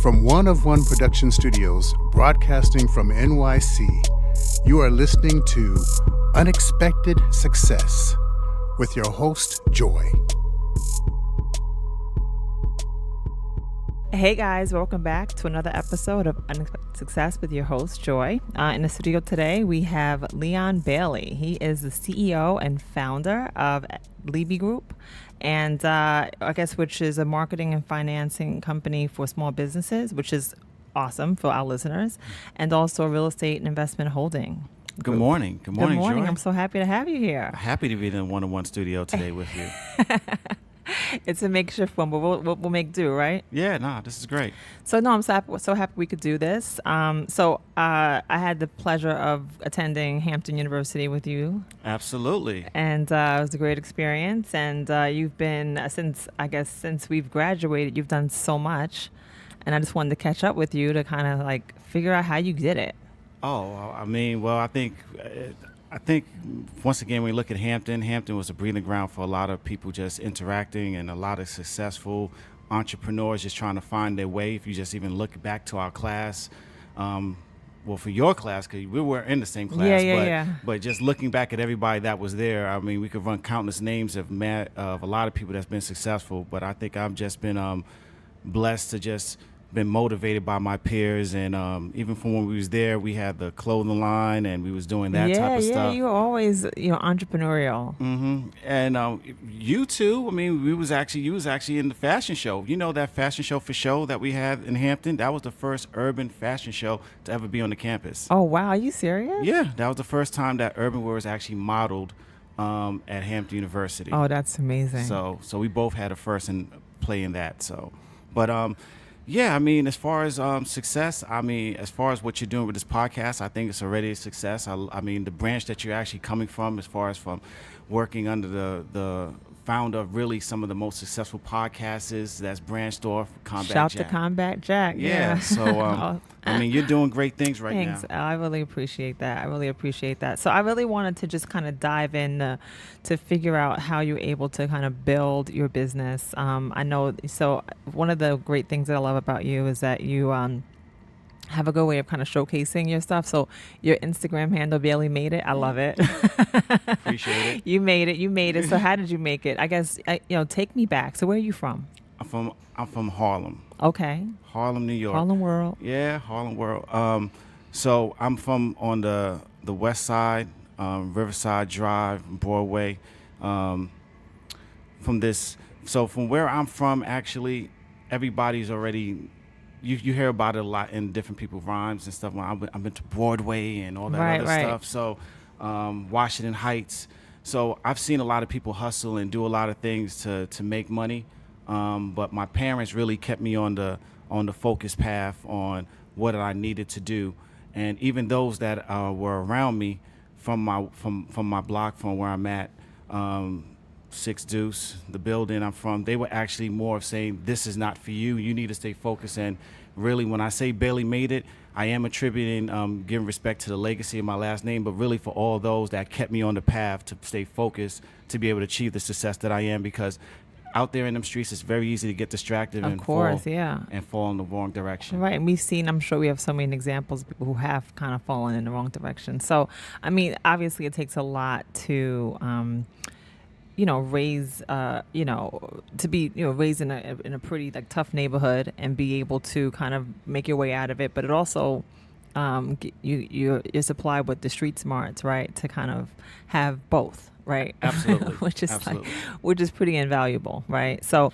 From One of One Production Studios, broadcasting from NYC, you are listening to Unexpected Success with your host, Joy. Hey guys, welcome back to another episode of Unexpected Success with your host, Joy. In the studio today, we have Leon Bailey. He is the CEO and founder of LeBe Group, and I guess which is a marketing and financing company for small businesses, which is awesome for our listeners, and also a real estate and investment holding. Good morning. Good morning, Joy. I'm so happy to have you here. Happy to be in the one-on-one studio today with you. It's a makeshift one, but we'll make do, right? Yeah, this is great. So I'm so happy we could do this. I had the pleasure of attending Hampton University with you. Absolutely. And it was a great experience. And you've been, since we've graduated, you've done so much. And I just wanted to catch up with you to kind of like figure out how you did it. I think once again, when we look at Hampton was a breeding ground for a lot of people just interacting and a lot of successful entrepreneurs just trying to find their way. If you just even look back to our class, for your class, because we were in the same class, but just looking back at everybody that was there, I mean, we could run countless names of a lot of people that's been successful, but I think I've just been blessed to just been motivated by my peers, and even from when we was there, we had the clothing line and we was doing that type of stuff. Yeah, you were always entrepreneurial. Mm-hmm. And you too. I mean, you was actually in the fashion show. You know that fashion show for show that we had in Hampton? That was the first urban fashion show to ever be on the campus. Oh wow, are you serious? Yeah, that was the first time that urban wear was actually modeled at Hampton University. Oh, that's amazing. So we both had a first in play in that. Yeah, I mean, as far as success, as far as what you're doing with this podcast, I think it's already a success. I mean, the branch that you're actually coming from, as far as from working under the founder of really some of the most successful podcasts that's branched off Combat Jack. Shout to Combat Jack. Yeah. So, you're doing great things right Thanks. now. I really appreciate that. So I really wanted to just kind of dive in to figure out how you're able to kind of build your business. I know, so one of the great things that I love about you is that you have a good way of kind of showcasing your stuff. So your Instagram handle, Bailey Made It. I love it. Appreciate it. You made it. So how did you make it? I guess, take me back. So where are you from? I'm from Harlem. Okay. Harlem, New York. Harlem World. Yeah, Harlem World. So I'm from on the west side, Riverside Drive, Broadway. From where I'm from, actually, everybody's already... You hear about it a lot in different people's rhymes and stuff. I've been to Broadway and all that other stuff. So Washington Heights. So I've seen a lot of people hustle and do a lot of things to make money. But my parents really kept me on the focus path on what I needed to do. And even those that were around me from my block, from where I'm at, Six Deuce, the building I'm from, they were actually more of saying, this is not for you. You need to stay focused. And really, when I say Bailey Made It, I am attributing, giving respect to the legacy of my last name, but really for all those that kept me on the path to stay focused, to be able to achieve the success that I am, because out there in them streets, it's very easy to get distracted and fall in the wrong direction. Right. And I'm sure we have so many examples of people who have kind of fallen in the wrong direction. So, I mean, obviously it takes a lot to, raise, to be, raised in a pretty like tough neighborhood and be able to kind of make your way out of it. But it also, you're supplied with the street smarts, right? To kind of have both, right? Absolutely. which is pretty invaluable, right? So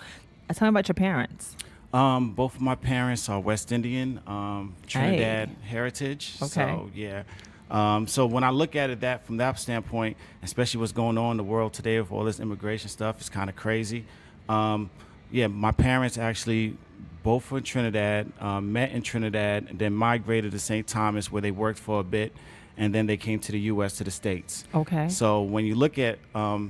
tell me about your parents. Both of my parents are West Indian, Trinidad heritage. Okay. So, yeah. So when I look at it from that standpoint, especially what's going on in the world today with all this immigration stuff, it's kind of crazy. My parents actually both were in Trinidad, met in Trinidad, and then migrated to St. Thomas, where they worked for a bit, and then they came to the U.S., to the States. Okay. So when you look at, out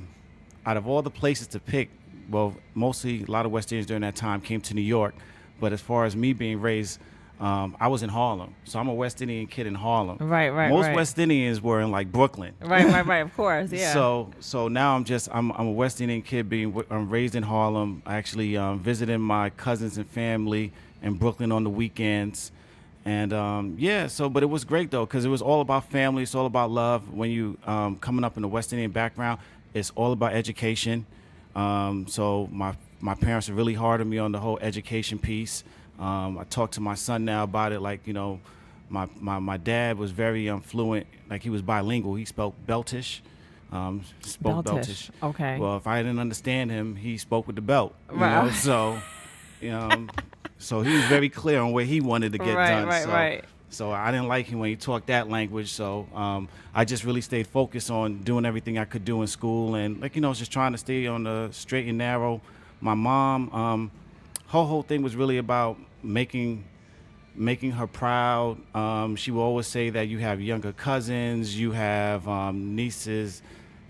of all the places to pick, well, mostly a lot of West Indians during that time came to New York, but as far as me being raised, I was in Harlem, so I'm a West Indian kid in Harlem. Right. Most West Indians were in like Brooklyn. Right. Of course, yeah. So now I'm a West Indian kid I'm raised in Harlem. I actually visited my cousins and family in Brooklyn on the weekends. And but it was great though, because it was all about family. It's all about love. When you coming up in the West Indian background, it's all about education. So my parents are really hard on me on the whole education piece. I talk to my son now about it. Like, my dad was very fluent. Like, he was bilingual. He spoke Beltish. Spoke Beltish. Okay. Well, if I didn't understand him, he spoke with the belt. Right. So, so he was very clear on where he wanted to get done. Right. So I didn't like him when he talked that language. So I just really stayed focused on doing everything I could do in school, and just trying to stay on the straight and narrow. My mom, her whole thing was really about making her proud. She would always say that you have younger cousins, you have nieces,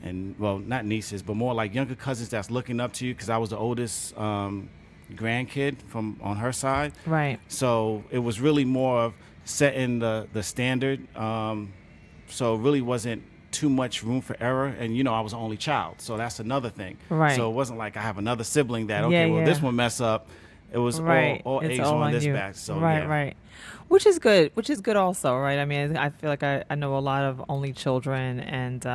and not nieces, but more like younger cousins that's looking up to you, because I was the oldest grandkid on her side. Right. So it was really more of setting the standard. So it really wasn't too much room for error, and I was the only child, so that's another thing. Right. So it wasn't like I have another sibling that this one mess up. It was all eggs on this back. So right. Which is good also, right? I mean, I feel like I know a lot of only children, and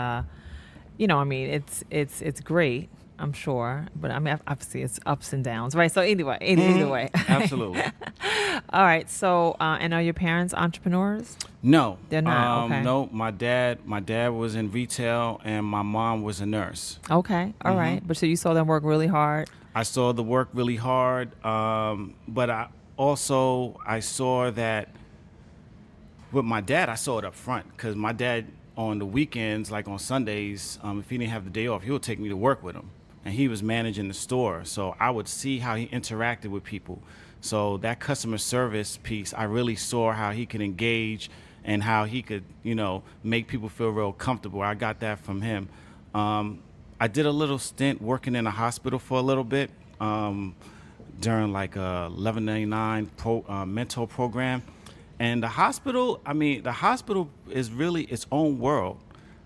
it's great, I'm sure, but I mean, obviously it's ups and downs, right? So either way. Absolutely. All right. So, and are your parents entrepreneurs? No, they're not. Okay. No, my dad was in retail, and my mom was a nurse. Okay. All right. But so you saw them work really hard. I saw the work really hard, but I saw that with my dad, I saw it up front, because my dad on the weekends, like on Sundays, if he didn't have the day off, he would take me to work with him, and he was managing the store. So I would see how he interacted with people. So that customer service piece, I really saw how he could engage and how he could, make people feel real comfortable. I got that from him. I did a little stint working in a hospital for a little bit during like a 1199 mentor program. And the hospital is really its own world.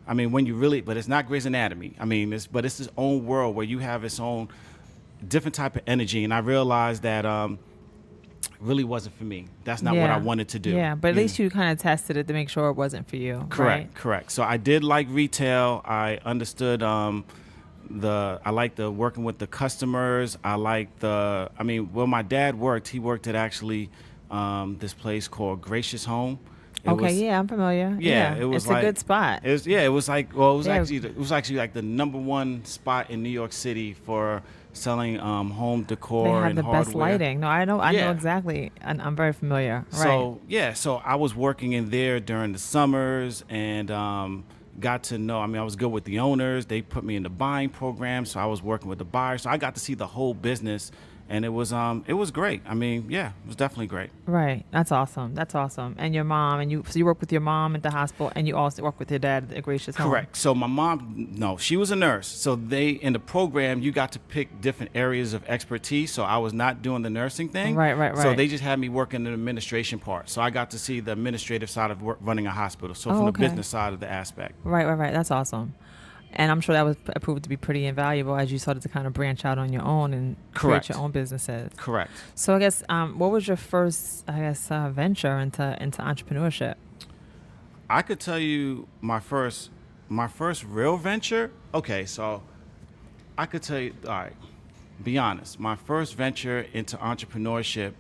I mean, but it's not Grey's Anatomy. I mean, it's its own world where you have its own different type of energy. And I realized that really wasn't for me. That's not what I wanted to do. Yeah, but at least you kind of tested it to make sure it wasn't for you. Correct. So I did like retail. I understood I liked the working with the customers. Where my dad worked, he worked at actually this place called Gracious Home. I'm familiar. Yeah, it was it's a good spot. It was actually like the number one spot in New York City for selling home decor and hardware. They have the best lighting. No, I know exactly. I'm very familiar. So I was working in there during the summers, and got to know. I mean, I was good with the owners. They put me in the buying program, so I was working with the buyers. So I got to see the whole business, and it was great. I mean, it was definitely great. Right. That's awesome. And your mom, so you work with your mom at the hospital, and you also work with your dad at Gracious Home. Correct. So my mom, she was a nurse. So in the program, you got to pick different areas of expertise. So I was not doing the nursing thing. Right. So they just had me work in the administration part. So I got to see the administrative side of running a hospital. So from the business side of the aspect. Right. That's awesome. And I'm sure that was proved to be pretty invaluable as you started to kind of branch out on your own and create your own businesses. Correct. So I guess, what was your first, venture into entrepreneurship? I could tell you my first real venture. Okay, so I could tell you. All right, be honest. My first venture into entrepreneurship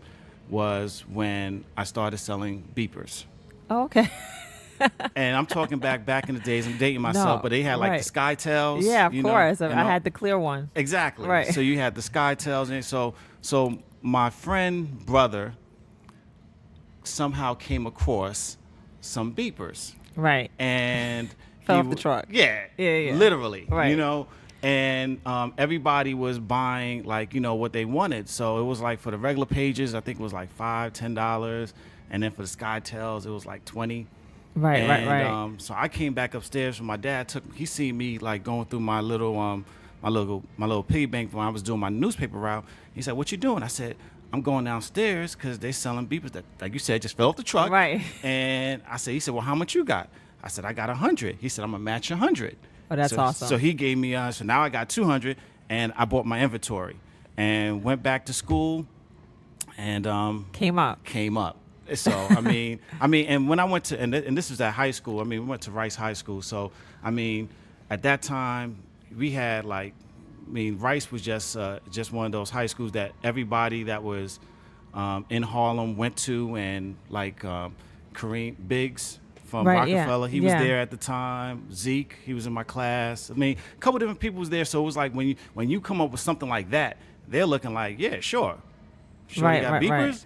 was when I started selling beepers. Oh, okay. And I'm talking back in the days. I'm dating myself, but they had like the SkyTels. Yeah, of course. I had the clear one. Exactly. Right. So you had the SkyTels, and so my friend brother somehow came across some beepers. Right. And fell off the truck. Yeah. Literally. Right. And everybody was buying what they wanted. So it was like for the regular pages, I think it was like $5-10, and then for the SkyTels, it was like $20. Right. So I came back upstairs from my dad. He seen me like going through my little piggy bank when I was doing my newspaper route. He said, "What you doing?" I said, "I'm going downstairs because they selling beepers that, like you said, just fell off the truck." Right. And he said, "Well, how much you got?" I said, "I got 100." He said, "I'm gonna match 100." Oh, that's awesome. So he gave me so now I got 200, and I bought my inventory and went back to school. and came up. So I mean, and when I went to, and this was at high school. I mean, we went to Rice High School. So I mean, at that time, we had like, I mean, Rice was just one of those high schools that everybody that was in Harlem went to, and like Kareem Biggs from Rockefeller, he was there at the time. Zeke, he was in my class. I mean, a couple different people was there. So it was like when you come up with something like that, they're looking like, yeah, sure, you got beepers,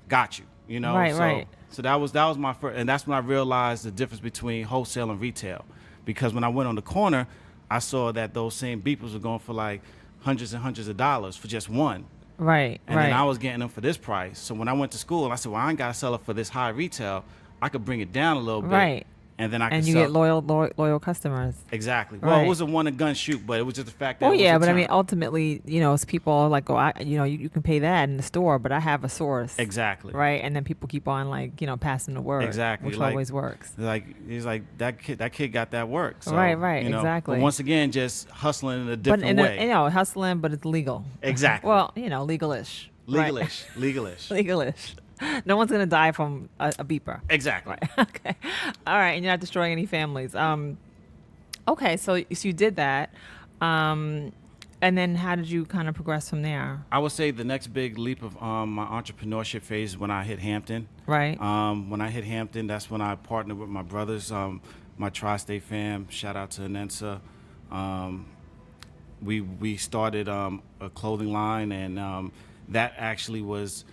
got you, you know. So that was my first, and that's when I realized the difference between wholesale and retail, because when I went on the corner, I saw that those same beepers were going for like hundreds and hundreds of dollars for just one. And then I was getting them for this price. So when I went to school, I said, well, I ain't got to sell it for this high retail. I could bring it down a little bit. And then I could get loyal customers. Exactly. Well, it was a one and gun shoot, but it was just the fact that. Well, yeah, but I mean, ultimately, you know, it's people like, you can pay that in the store, but I have a source. Exactly. Right, and then people keep on like, you know, passing the word. Exactly. Which like, always works. Like he's like that kid got that work. So, right. You know, exactly. But once again, just hustling in a different way. You know, hustling, but it's legal. Exactly. Well, you know, legalish. Legalish. No one's gonna die from a beeper. Exactly. Right. Okay. All right, and you're not destroying any families. Okay, so you did that, and then how did you kind of progress from there? I would say the next big leap of my entrepreneurship phase is when I hit Hampton. Right. When I hit Hampton, that's when I partnered with my brothers, my tri-state fam. Shout out to Anensa. We started a clothing line, and that actually was,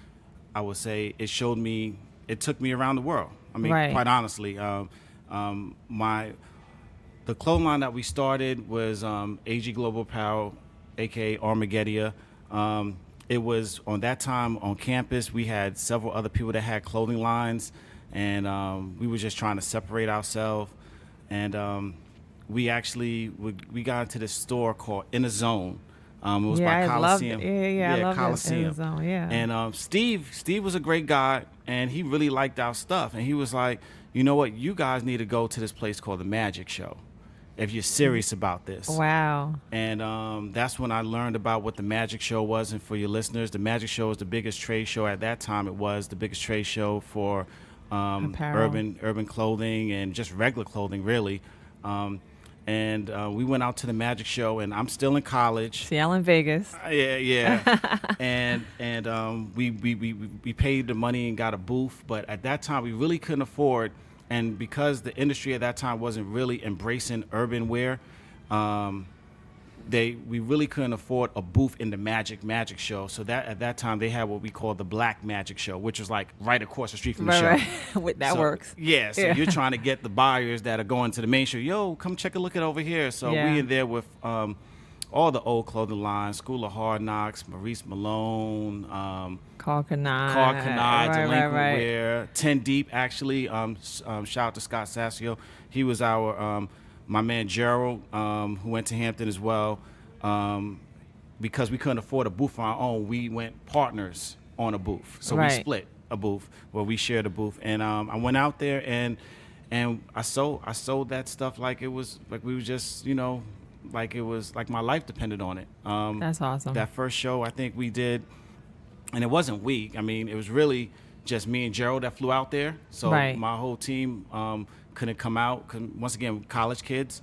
I would say, it took me around the world. I mean, quite honestly, the clothing line that we started was AG Global Apparel, aka Armageddon. It was on that time on campus. We had several other people that had clothing lines, and we were just trying to separate ourselves. And we actually we got into this store called In a Zone. It was by Coliseum. I love Coliseum. It. Zone, yeah. And Steve was a great guy, and he really liked our stuff. And he was like, you know what? You guys need to go to this place called the Magic Show if you're serious about this. Wow. And that's when I learned about what the Magic Show was. And for your listeners, the Magic Show is the biggest trade show at that time. It was the biggest trade show for urban clothing and just regular clothing, really. And we went out to the Magic Show, and I'm still in college. Seattle and Vegas. Yeah. and we paid the money and got a booth, but at that time we really couldn't afford, and because the industry at that time wasn't really embracing urban wear, we really couldn't afford a booth in the Magic Show. So that at that time they had what we call the Black Magic Show, which was like right across the street from the show. Right. That works. Yeah. So you're trying to get the buyers that are going to the main show. Yo, come check a look at over here. So we in there with all the old clothing lines, School of Hard Knocks, Maurice Malone, Carl Canard, Delinquent Wear, 10 Deep. Actually, shout out to Scott Sassio. He was our my man Gerald, who went to Hampton as well. Because we couldn't afford a booth on our own, we went partners on a booth. So we split a booth where we shared a booth. And I went out there and I sold that stuff like it was like we were just, you know, like it was like my life depended on it. That's awesome. That first show I think we did, and it wasn't we. I mean, it was really just me and Gerald that flew out there. So my whole team couldn't come out. Once again, college kids.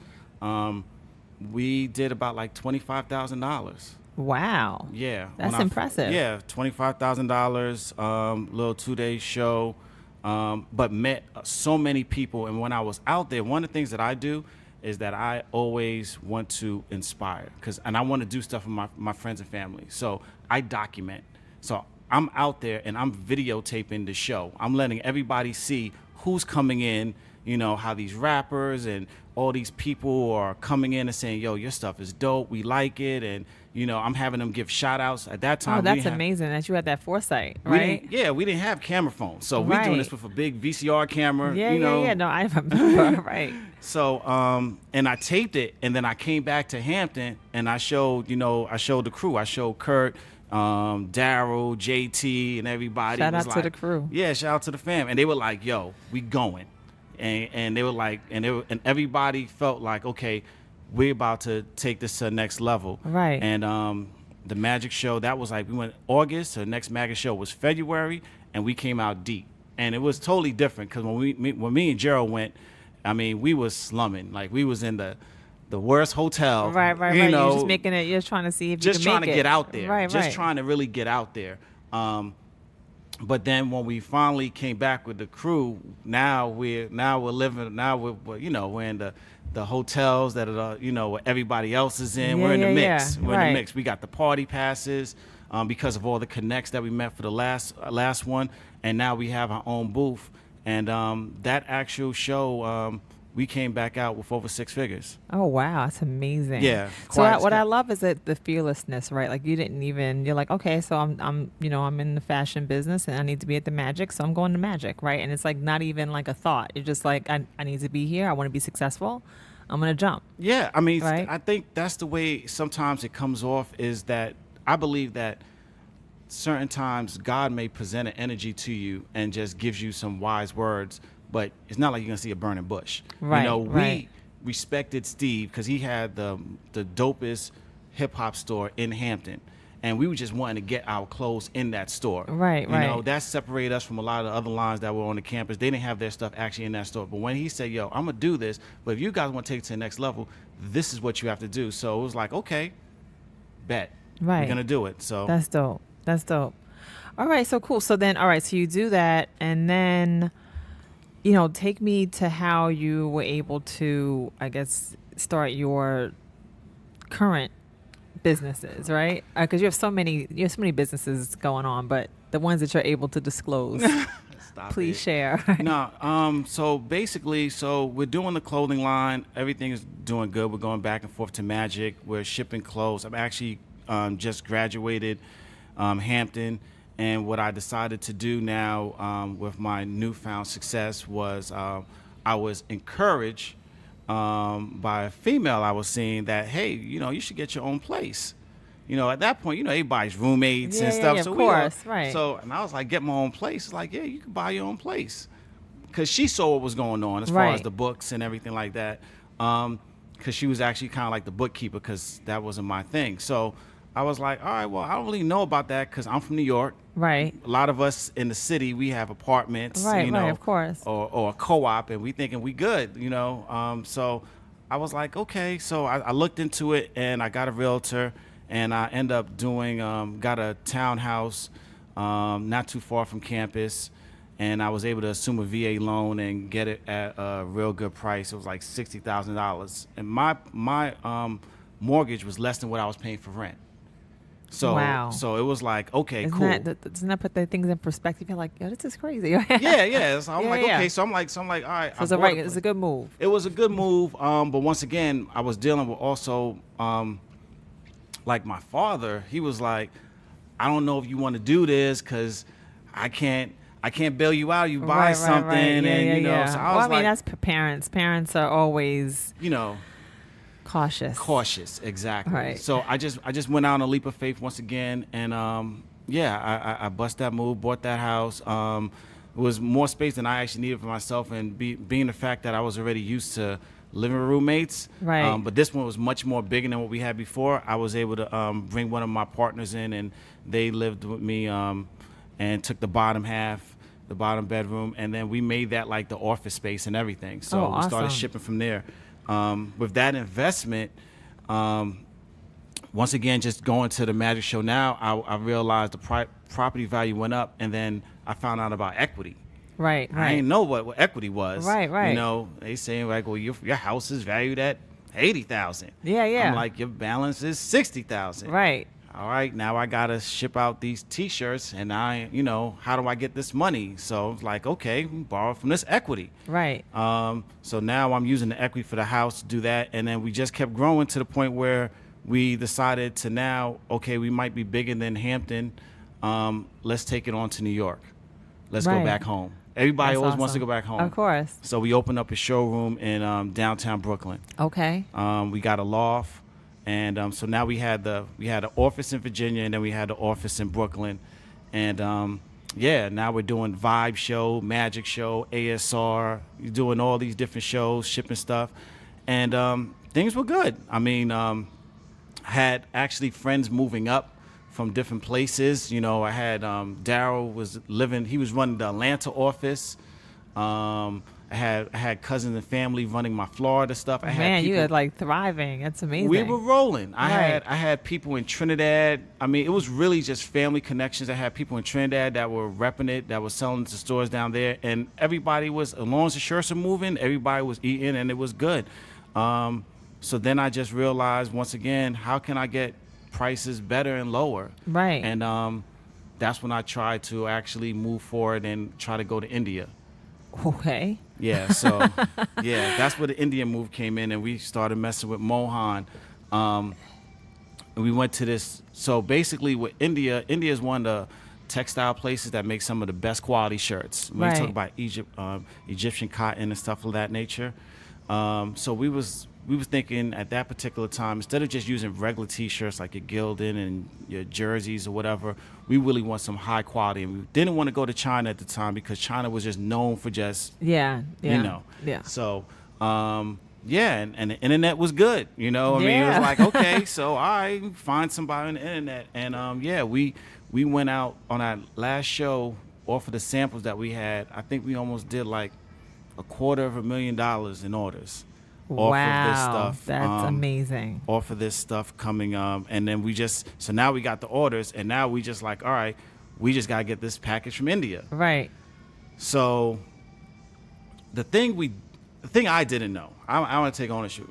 We did about like $25,000. Wow. Yeah. That's impressive. Yeah, $25,000, little 2-day show, but met so many people. And when I was out there, one of the things that I do is that I always want to inspire, and I want to do stuff with my friends and family. So I document. So I'm out there and I'm videotaping the show. I'm letting everybody see who's coming in, you know, how these rappers and all these people are coming in and saying, yo, your stuff is dope. We like it. And, you know, I'm having them give shout outs. At that time, oh, that's amazing that you had that foresight, right? We didn't have camera phones. So we're doing this with a big VCR camera. Yeah, you know. No, I remember, right. So, and I taped it, and then I came back to Hampton, and I showed the crew. I showed Kurt, Daryl, JT, and everybody. Shout out to the crew. Yeah, shout out to the fam. And they were like, yo, we going. And they were like, and everybody felt like, okay, we're about to take this to the next level. Right. And The magic show, that was like, we went August, so the next magic show was February, and we came out deep. And it was totally different because when me and Gerald went, I mean, we was slumming. Like, we was in the worst hotel. Right. You're just making it, you're trying to see if you can make it. Just trying to get out there. Right. Trying to really get out there. But then when we finally came back with the crew, now we're living, we're in the hotels that are, where everybody else is in. We're in the mix. Yeah. We're in the mix. We got the party passes because of all the connects that we met for the last one. And now we have our own booth. And that actual show, we came back out with over 6 figures. Oh, wow. That's amazing. Yeah. So what I love is that the fearlessness, right? Like, you're like, okay, so I'm in the fashion business and I need to be at the Magic. So I'm going to Magic, right? And it's like not even like a thought. You're just like, I need to be here. I want to be successful. I'm going to jump. Yeah. I mean, right? I think that's the way sometimes it comes off, is that I believe that certain times God may present an energy to you and just gives you some wise words, but it's not like you're gonna see a burning bush. Right. We respected Steve because he had the dopest hip hop store in Hampton, and we were just wanting to get our clothes in that store. Right. That separated us from a lot of the other lines that were on the campus. They didn't have their stuff actually in that store. But when he said, "Yo, I'm gonna do this, but if you guys want to take it to the next level, this is what you have to do." So it was like, okay, bet. Right. We're gonna do it. So That's dope. All right. So cool. So then, all right. So you do that, and then, take me to how you were able to, I guess, start your current businesses, right? Because you have so many businesses going on, but the ones that you're able to disclose, please share. No. So basically, we're doing the clothing line. Everything is doing good. We're going back and forth to Magic. We're shipping clothes. I'm actually just graduated Hampton. And what I decided to do now with my newfound success was I was encouraged by a female I was seeing that, hey, you should get your own place. At that point, everybody's roommates and stuff. Yeah, so of course, right. So, and I was like, get my own place. It's like, yeah, you can buy your own place. Because she saw what was going on as far as the books and everything like that. Because she was actually kind of like the bookkeeper, because that wasn't my thing. So I was like, all right, well, I don't really know about that because I'm from New York. Right. A lot of us in the city, we have apartments, right, of course, or a co-op, and we thinking we good, So I was like, okay. So I looked into it, and I got a realtor, and I end up doing, got a townhouse not too far from campus, and I was able to assume a VA loan and get it at a real good price. It was like $60,000, and my mortgage was less than what I was paying for rent. So, wow. So it was like, okay, Doesn't cool. Doesn't that put the things in perspective? You're like, yo, this is crazy. yeah. So I'm like, okay. So I'm like, all right. So it's a good move. It was a good move. But once again, I was dealing with also, like my father. He was like, I don't know if you want to do this because I can't bail you out. You buy something, right. and So I was I mean, that's parents. Parents are always, cautious, exactly. Right. So I just went out on a leap of faith once again, and I bust that move, bought that house. It was more space than I actually needed for myself, and being the fact that I was already used to living with roommates. Right. But this one was much more bigger than what we had before. I was able to bring one of my partners in, and they lived with me and took the bottom half, the bottom bedroom, and then we made that like the office space and everything. So we started shipping from there. With that investment, once again, just going to the Magic Show now, I realized the property value went up, and then I found out about equity. Right. I didn't know what equity was. Right. They saying like, well, your house is valued at $80,000. Yeah. I'm like, your balance is $60,000. Right. All right, now I gotta ship out these T-shirts, and how do I get this money? So it's like, okay, borrow from this equity. Right. So now I'm using the equity for the house to do that, and then we just kept growing to the point where we decided to now, okay, we might be bigger than Hampton. Let's take it on to New York. Let's go back home. Everybody always wants to go back home. Of course. So we opened up a showroom in downtown Brooklyn. Okay. We got a loft. And so now we had the office in Virginia, and then we had the office in Brooklyn, and now we're doing Vibe Show, Magic Show, ASR, doing all these different shows, shipping stuff, and things were good. I mean, had actually friends moving up from different places. You know, I had Daryl he was running the Atlanta office. I had cousins and family running my Florida stuff. You had like thriving. That's amazing. We were rolling. I Right. had people in Trinidad. I mean, it was really just family connections. I had people in Trinidad that were repping it, that were selling to stores down there, and everybody was, as long as the shirts are moving, everybody was eating, and it was good. So then I just realized once again, how can I get prices better and lower? Right. And that's when I tried to actually move forward and try to go to India. Okay. Yeah, so yeah, that's where the Indian move came in, and we started messing with Mohan. And we went to this. So basically, with India is one of the textile places that make some of the best quality shirts. When you talk about Egyptian cotton and stuff of that nature. So we was thinking at that particular time, instead of just using regular T-shirts like your Gildan and your jerseys or whatever, we really want some high quality. And we didn't want to go to China at the time because China was just known for just, Yeah. So, and the internet was good, I mean, it was like, okay, so I find somebody on the internet. And, we went out on our last show, offered the samples that we had. I think we almost did like $250,000 in orders. Off of this stuff. That's amazing. Off of this stuff coming, and then so now we got the orders, and now we just like, all right, we just gotta get this package from India. Right. So the thing I didn't know, I want to take ownership.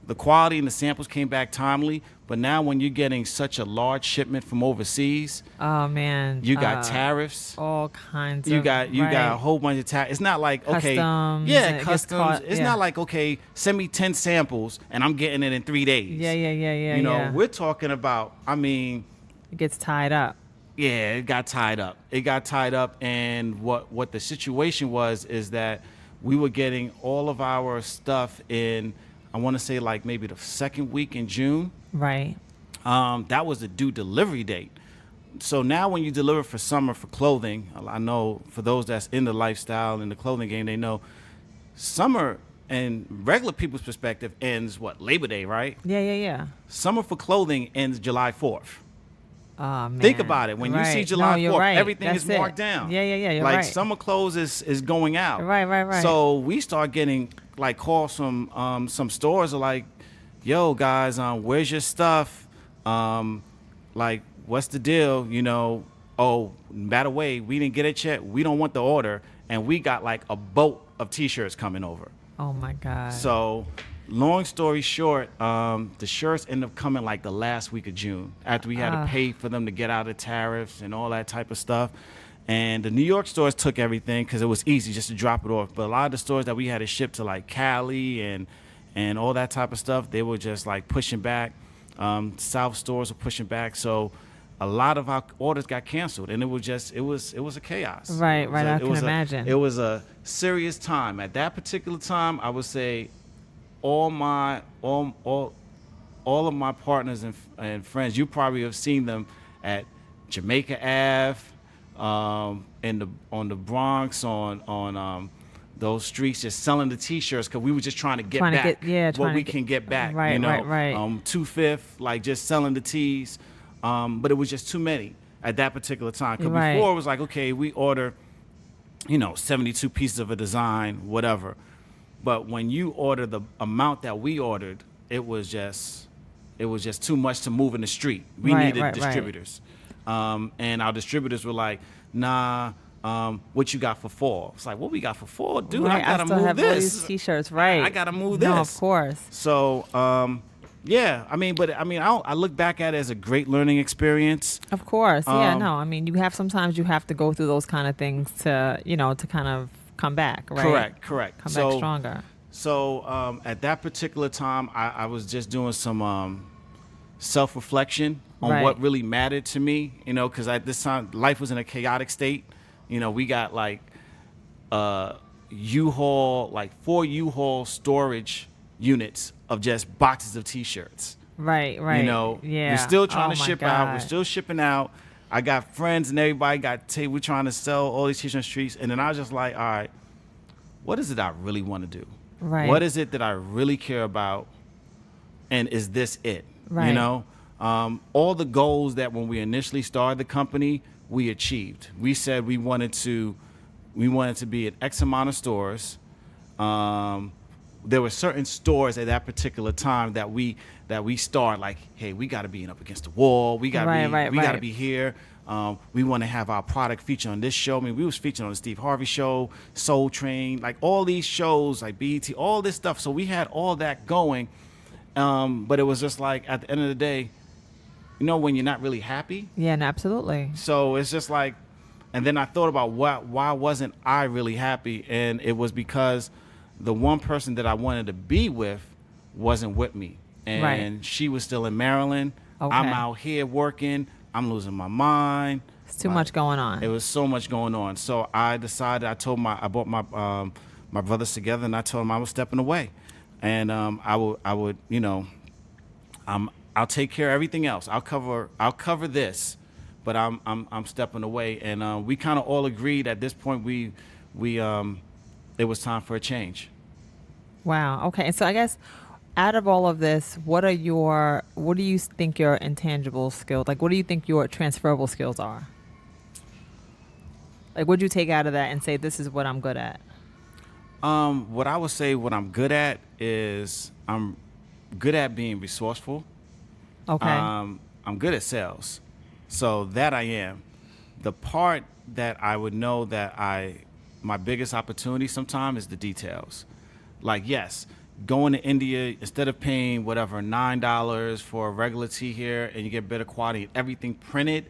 The quality and the samples came back timely, but now when you're getting such a large shipment from overseas, oh man, you got tariffs, all kinds. You got a whole bunch of tariffs. It's not like customs, customs. It's not like, okay, send me 10 samples and I'm getting it in 3 days. Yeah. We're talking about. I mean, it gets tied up. Yeah, it got tied up. And what the situation was is that we were getting all of our stuff in, I want to say like maybe the second week in June. Right. That was the due delivery date. So now when you deliver for summer for clothing, I know for those that's in the lifestyle and the clothing game, they know summer and regular people's perspective ends Labor Day, right? Yeah. Summer for clothing ends July 4th. Oh, man. Think about it. When you see July 4th, everything is marked down. Yeah, you're like right. summer clothes is going out. Right. So we start getting like calls from some stores are like, yo guys, where's your stuff? Like, what's the deal? Oh, by the way, we didn't get it yet. We don't want the order. And we got like a boat of T-shirts coming over. Oh my God. So long story short, the shirts ended up coming like the last week of June after we had to pay for them to get out of tariffs and all that type of stuff. And the New York stores took everything because it was easy just to drop it off. But a lot of the stores that we had to ship to like Cali and all that type of stuff, they were just like pushing back. South stores were pushing back. So a lot of our orders got canceled, and it was a chaos. Right. I can imagine. It was a serious time. At that particular time, I would say all of my partners and friends, you probably have seen them at Jamaica Ave, on the Bronx, on those streets, just selling the T-shirts because we were just trying to get back what we can get back. Right. 2/5, like just selling the tees, but it was just too many at that particular time. Because before it was like, okay, we order, 72 pieces of a design, whatever. But when you order the amount that we ordered, it was just too much to move in the street. We needed distributors. And our distributors were like, nah, what you got for fall? It's like, what we got for fall? Dude, I gotta move have this. All these T-shirts, right. I gotta move this. No, of course. So, I look back at it as a great learning experience. Of course. Sometimes you have to go through those kind of things to, to kind of come back, right? Correct. Come back stronger. So at that particular time, I was just doing some self-reflection on what really mattered to me, because at this time, life was in a chaotic state. We got like U-Haul, like 4 U-Haul storage units of just boxes of T-shirts. Right. Yeah. We're still trying to ship God. out. We're still shipping out. I got friends and everybody we're trying to sell all these T-shirts on the streets. And then I was just like, all right, what is it I really want to do? Right. What is it that I really care about? And is this it? Right. You know, all the goals that when we initially started the company, we achieved. We said we wanted to be at X amount of stores. There were certain stores at that particular time that we started like, hey, we got to be up against the wall. We got to got to be here. We want to have our product featured on this show. I mean, we was featured on the Steve Harvey Show, Soul Train, like all these shows, like BET, all this stuff. So we had all that going, but it was just like at the end of the day, you know, when you're not really happy. Yeah, and absolutely. So it's just like, and then I thought about why wasn't I really happy, and it was because the one person that I wanted to be with wasn't with me, and she was still in Maryland. Okay. I'm out here working. I'm losing my mind. It's too much going on. It was so much going on. So I decided. I brought my brothers together, and I told them I was stepping away, and I would you know, I'll take care of everything else. I'll cover this, but I'm stepping away, and we kind of all agreed at this point it was time for a change. Wow. Okay. And so I guess out of all of this, what do you think your intangible skills, like what do you think your transferable skills are? Like what'd you take out of that and say, this is what I'm good at? What I would say what I'm good at is I'm good at being resourceful. Okay. I'm good at sales. So that I am. The part that I would know that my biggest opportunity sometimes is the details. Like, yes, going to India, instead of paying whatever, $9 for a regular tea here, and you get better quality and everything printed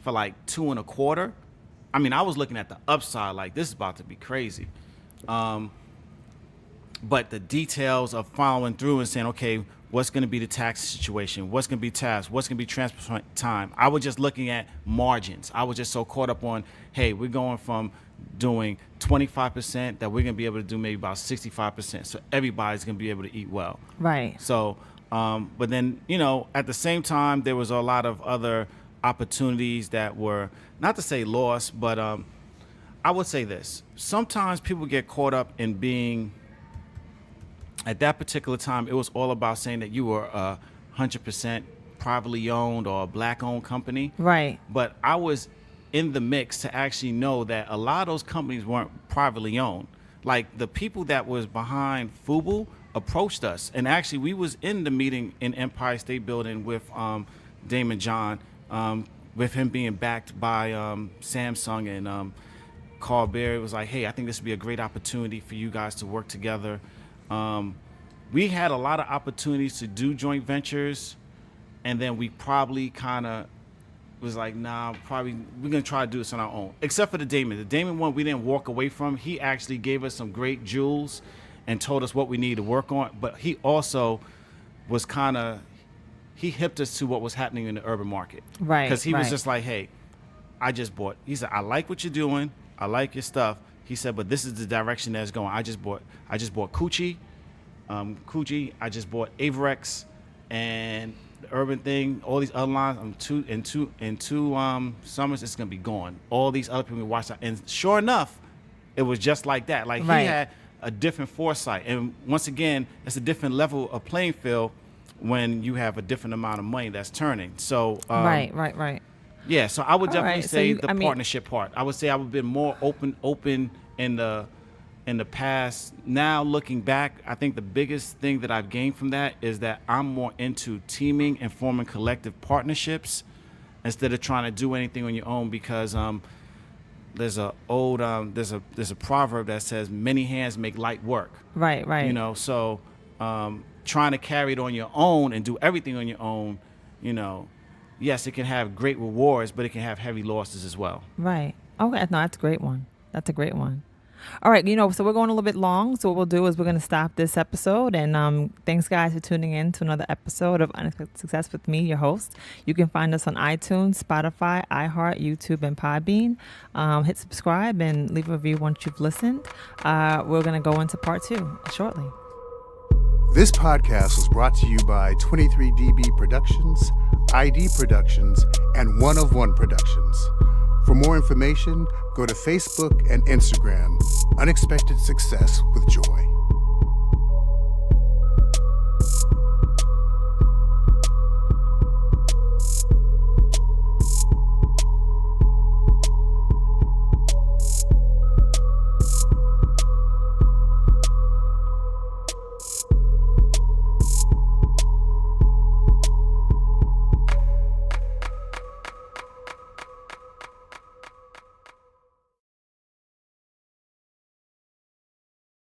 for like $2.25. I mean, I was looking at the upside, like this is about to be crazy. But the details of following through and saying, okay, what's going to be the tax situation? What's going to be tax? What's going to be transport time? I was just looking at margins. I was just so caught up on, hey, we're going from doing 25% that we're going to be able to do maybe about 65%. So everybody's going to be able to eat well. Right. So, but then, you know, at the same time, there was a lot of other opportunities that were, not to say lost, but I would say this. Sometimes people get caught up in being, at that particular time, it was all about saying that you were 100% privately owned or a black-owned company. Right. But I was in the mix to actually know that a lot of those companies weren't privately owned. Like the people that was behind FUBU approached us, and actually we was in the meeting in Empire State Building with Damon John, with him being backed by Samsung, and Carl Berry was like, hey, I think this would be a great opportunity for you guys to work together. We had a lot of opportunities to do joint ventures, and then we probably kind of was like, nah, probably we're going to try to do this on our own. Except for the Damon. The Damon one we didn't walk away from. He actually gave us some great jewels and told us what we needed to work on. But he also was he hipped us to what was happening in the urban market. Right. Because he was just like, hey, he said, I like what you're doing. I like your stuff. He said, but this is the direction that's going. I just bought Coochie. I just bought Averex, and the urban thing, all these other lines. In two summers, it's gonna be gone. All these other people we watched, and sure enough, it was just like that. Like right. He had a different foresight, and once again, it's a different level of playing field when you have a different amount of money that's turning. So right. Yeah, so I would definitely say the partnership part. I would say I would have been more open in the past. Now looking back, I think the biggest thing that I've gained from that is that I'm more into teaming and forming collective partnerships instead of trying to do anything on your own, because there's a proverb that says many hands make light work. Right. You know, so trying to carry it on your own and do everything on your own, you know, yes, it can have great rewards, but it can have heavy losses as well. Right. Okay. No, that's a great one. That's a great one. All right. So we're going a little bit long. So what we'll do is we're going to stop this episode. And thanks, guys, for tuning in to another episode of Unexpected Success with me, your host. You can find us on iTunes, Spotify, iHeart, YouTube, and Podbean. Hit subscribe and leave a review once you've listened. We're going to go into part 2 shortly. This podcast was brought to you by 23DB Productions, ID Productions, and One of One Productions. For more information, go to Facebook and Instagram, Unexpected Success with Joy.